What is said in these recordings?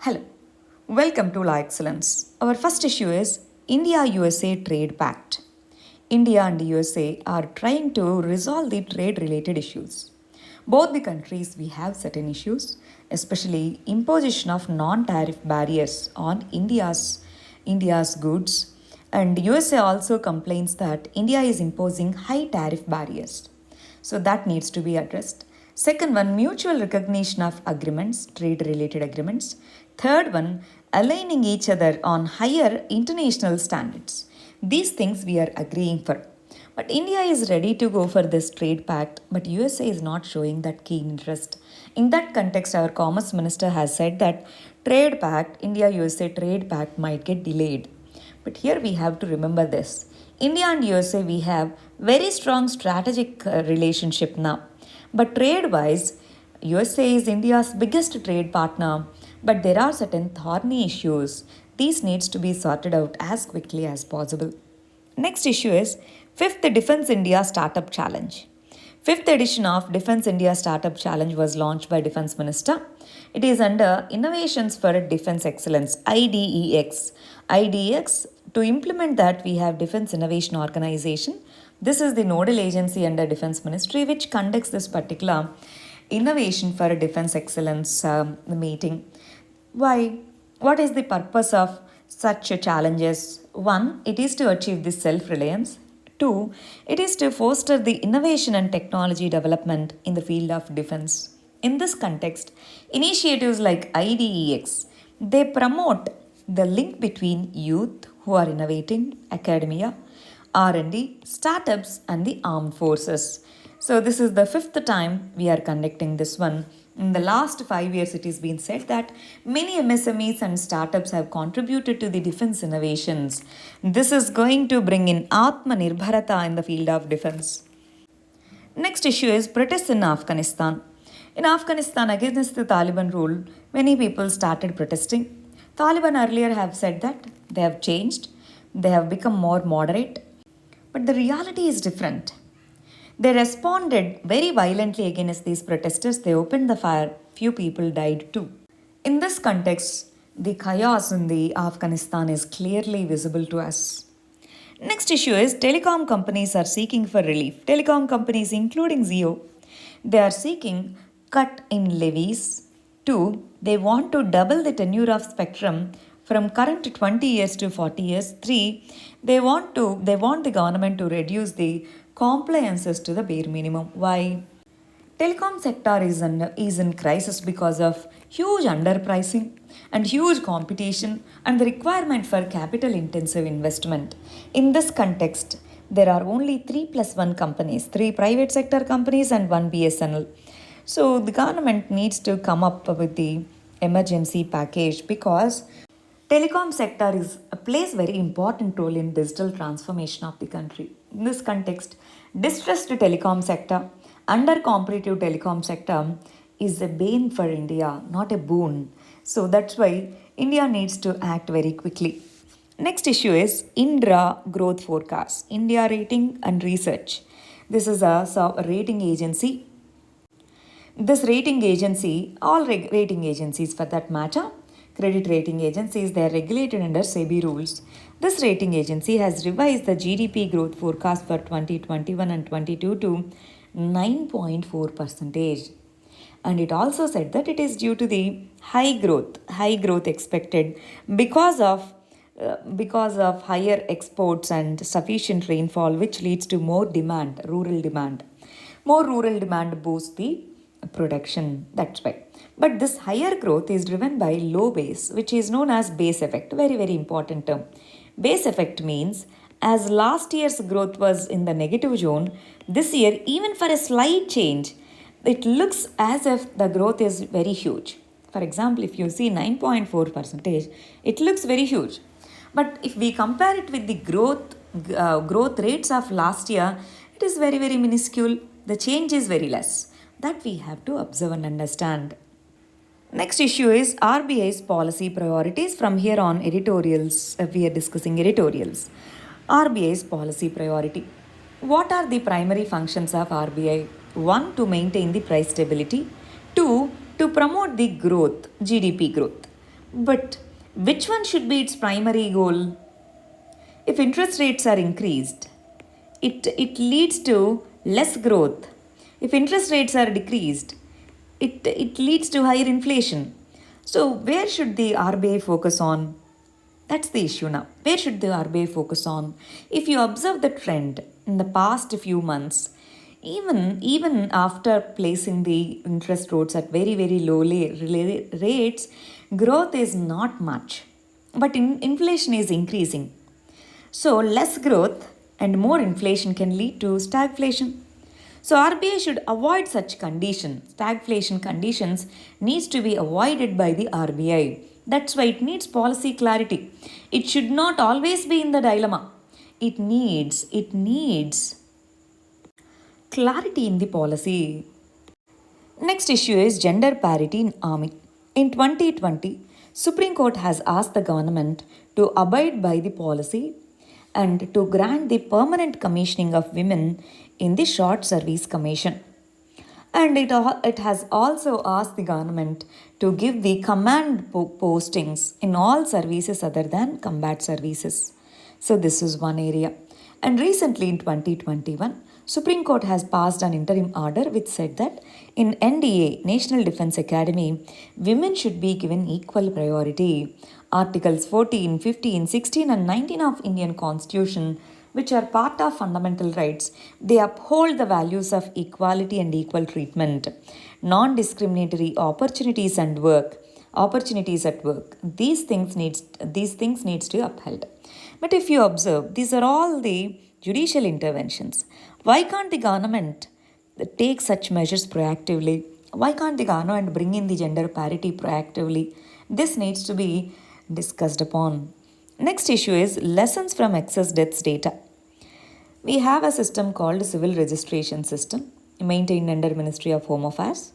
Hello, welcome to La Excellence. Our first issue is India USA Trade Pact. India and USA are trying to resolve the trade related issues. Both the countries we have certain issues, especially imposition of non-tariff barriers on India's goods, and USA also complains that India is imposing high tariff barriers. So that needs to be addressed. Second one, mutual recognition of agreements, trade related agreements. Third one, aligning each other on higher international standards. These things we are agreeing for. But India is ready to go for this trade pact, but USA is not showing that keen interest. In that context, our Commerce Minister has said that trade pact, India USA trade pact might get delayed. But here we have to remember this. India and USA we have very strong strategic relationship now. But trade wise, USA is India's biggest trade partner, but there are certain thorny issues. These needs to be sorted out as quickly as possible. Next issue is fifth Defense India Startup Challenge. Fifth edition of Defense India Startup Challenge was launched by Defense Minister. It is under Innovations for Defense Excellence IDEX. IDEX, to implement that we have Defense Innovation Organization. This is the nodal agency under Defense Ministry which conducts this particular Innovation for Defense Excellence meeting. Why? What is the purpose of such challenges? One, it is to achieve this self reliance. Two, it is to foster the innovation and technology development in the field of defense. In this context, initiatives like IDEX, they promote the link between youth who are innovating, academia, R&D, startups and the armed forces. So this is the fifth time we are conducting this one. In the last 5 years, it has been said that many MSMEs and startups have contributed to the defense innovations. This is going to bring in Atmanirbharata in the field of defense. Next issue is protests in Afghanistan. In Afghanistan, against the Taliban rule, many people started protesting. Taliban earlier have said that they have changed, they have become more moderate, but the reality is different. They responded very violently against these protesters. They opened the fire. Few people died too. In this context, the chaos in the Afghanistan is clearly visible to us. Next issue is telecom companies are seeking for relief. Telecom companies, including Zio, they are seeking cut in levies. Two, they want to double the tenure of spectrum from current 20 years to 40 years. Three, they want the government to reduce the compliances to the bare minimum. Why? Telecom sector is in crisis because of huge underpricing and huge competition and the requirement for capital intensive investment. In this context, there are only 3 plus 1 companies, 3 private sector companies and 1 BSNL. So the government needs to come up with the emergency package because telecom sector plays very important role in digital transformation of the country. In this context, distressed telecom sector, under competitive telecom sector is a bane for India, not a boon. So that's why India needs to act very quickly. Next issue is Indra growth forecast, India Rating and Research. This is a rating agency. This rating agency, all rating agencies for that matter, credit rating agencies, they are regulated under SEBI rules. This rating agency has revised the GDP growth forecast for 2021 and 22 to 9.4%. And it also said that it is due to the high growth expected because of higher exports and sufficient rainfall, which leads to more demand, rural demand. More rural demand boosts the production. That's why. But this higher growth is driven by low base, which is known as base effect. Very, very important term. Base effect means as last year's growth was in the negative zone, this year, even for a slight change, it looks as if the growth is very huge. For example, if you see 9.4%, it looks very huge. But if we compare it with the growth rates of last year, it is very, very minuscule. The change is very less. That we have to observe and understand. Next issue is RBI's policy priorities. From here on, editorials, we are discussing editorials. RBI's policy priority. What are the primary functions of RBI? One, to maintain the price stability. Two, to promote the growth, GDP growth. But which one should be its primary goal? If interest rates are increased, it leads to less growth. If interest rates are decreased, it leads to higher inflation. So, where should the RBI focus on? That's the issue now. Where should the RBI focus on? If you observe the trend in the past few months, even after placing the interest rates at very low rates, growth is not much, but inflation is increasing. So less growth and more inflation can lead to stagflation. So RBI should avoid such conditions. Stagflation conditions needs to be avoided by the RBI. That's why it needs policy clarity. It should not always be in the dilemma. It needs clarity in the policy. Next issue is gender parity in army. In 2020, Supreme Court has asked the government to abide by the policy and to grant the permanent commissioning of women in the Short Service Commission. And it has also asked the government to give the command postings in all services other than combat services. So this is one area. And recently in 2021, Supreme Court has passed an interim order which said that in NDA, National Defence Academy, women should be given equal priority. Articles 14, 15, 16 and 19 of Indian Constitution, which are part of fundamental rights, they uphold the values of equality and equal treatment, non-discriminatory opportunities at work. These things needs to be upheld. But if you observe, these are all the judicial interventions. Why can't the government take such measures proactively? Why can't the government bring in the gender parity proactively? This needs to be discussed upon. Next issue is lessons from excess deaths data. We have a system called civil registration system maintained under Ministry of Home Affairs.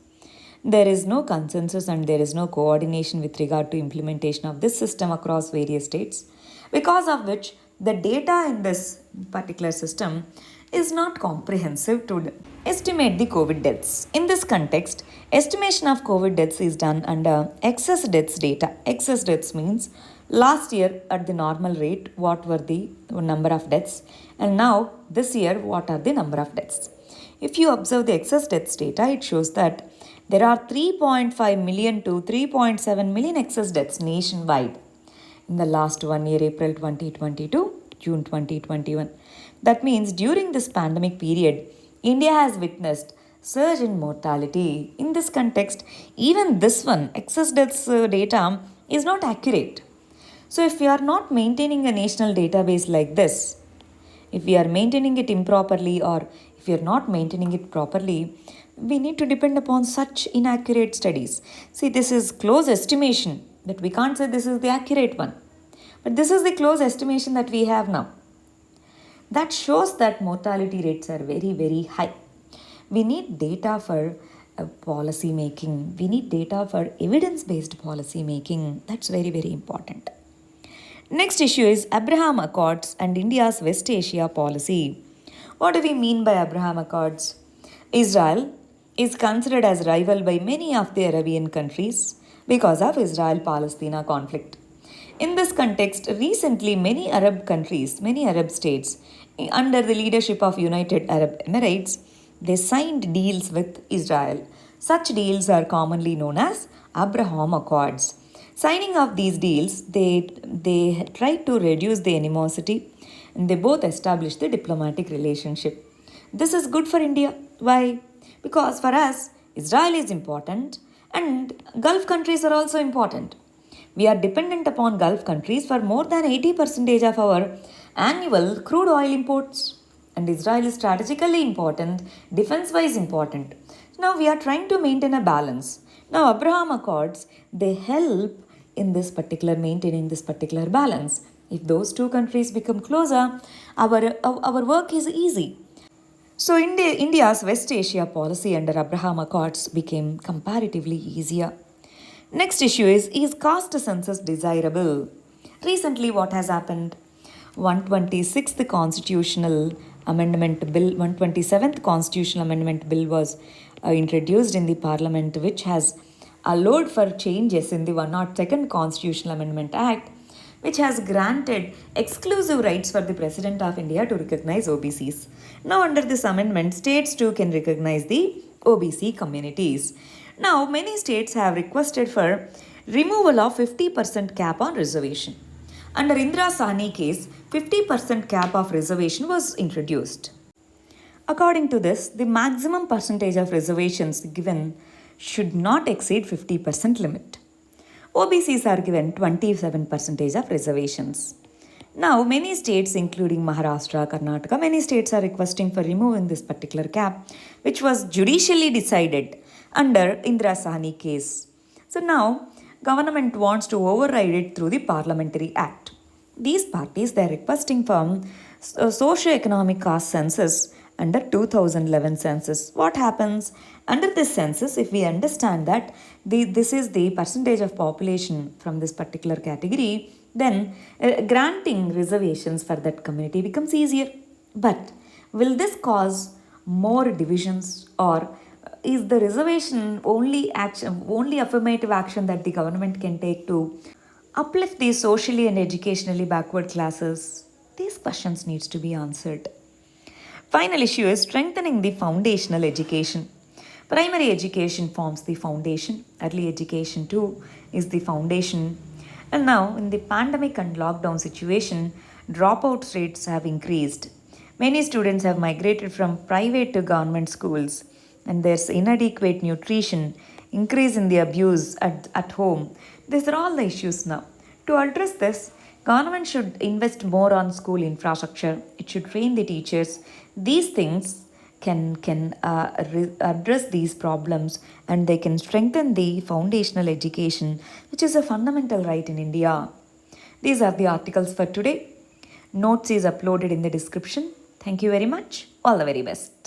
There is no consensus and there is no coordination with regard to implementation of this system across various states, because of which the data in this particular system is not comprehensive to estimate the COVID deaths. In this context, estimation of COVID deaths is done under excess deaths data. Excess deaths means last year at the normal rate what were the number of deaths, and now this year what are the number of deaths. If you observe the excess deaths data, it shows that there are 3.5 million to 3.7 million excess deaths nationwide in the last 1 year, April 2020 to June 2021. That means during this pandemic period, India has witnessed surge in mortality. In this context, even this one, excess deaths data, is not accurate. So if we are not maintaining a national database like this, if we are maintaining it improperly or if we are not maintaining it properly, we need to depend upon such inaccurate studies. See, this is close estimation, that we can't say this is the accurate one. But this is the close estimation that we have now. That shows that mortality rates are very high. We need data for policy making. We need data for evidence-based policy making. That's very important. Next issue is Abraham Accords and India's West Asia policy. What do we mean by Abraham Accords? Israel is considered as rival by many of the Arabian countries because of Israel-Palestina conflict. In this context, recently many Arab countries, many Arab states, under the leadership of United Arab Emirates, they signed deals with Israel. Such deals are commonly known as Abraham Accords. Signing of these deals, they tried to reduce the animosity and they both established the diplomatic relationship. This is good for India. Why? Because for us, Israel is important and Gulf countries are also important. We are dependent upon Gulf countries for more than 80% of our annual crude oil imports. And Israel is strategically important, defense-wise important. Now we are trying to maintain a balance. Now Abraham Accords, they help in this particular maintaining this particular balance. If those two countries become closer, our work is easy. So India's West Asia policy under Abraham Accords became comparatively easier. Next issue is caste census desirable? Recently what has happened? 126th Constitutional Amendment Bill, 127th Constitutional Amendment Bill was introduced in the Parliament, which has allowed for changes in the 102nd Constitutional Amendment Act, which has granted exclusive rights for the President of India to recognize OBCs. Now, under this amendment, states too can recognize the OBC communities. Now, many states have requested for removal of 50% cap on reservation. Under Indira Sahni case, 50% cap of reservation was introduced. According to this, the maximum percentage of reservations given should not exceed 50% limit. OBCs are given 27% of reservations. Now, many states, including Maharashtra, Karnataka, many states are requesting for removing this particular cap, which was judicially decided under Indira Sahni case. So now, government wants to override it through the Parliamentary Act. These parties, they are requesting from socio-economic caste census under 2011 census. What happens under this census? If we understand that this is the percentage of population from this particular category, then granting reservations for that community becomes easier. But will this cause more divisions, or is the reservation only affirmative action that the government can take to uplift these socially and educationally backward classes? These questions needs to be answered. Final issue is strengthening the foundational education. Primary education forms the foundation. Early education too is the foundation. And now, in the pandemic and lockdown situation, dropout rates have increased. Many students have migrated from private to government schools, and there's inadequate nutrition, increase in the abuse at home. These are all the issues now. To address this, government should invest more on school infrastructure. It should train the teachers. These things can address these problems, and they can strengthen the foundational education, which is a fundamental right in India. These are the articles for today. Notes is uploaded in the description. Thank you very much. All the very best.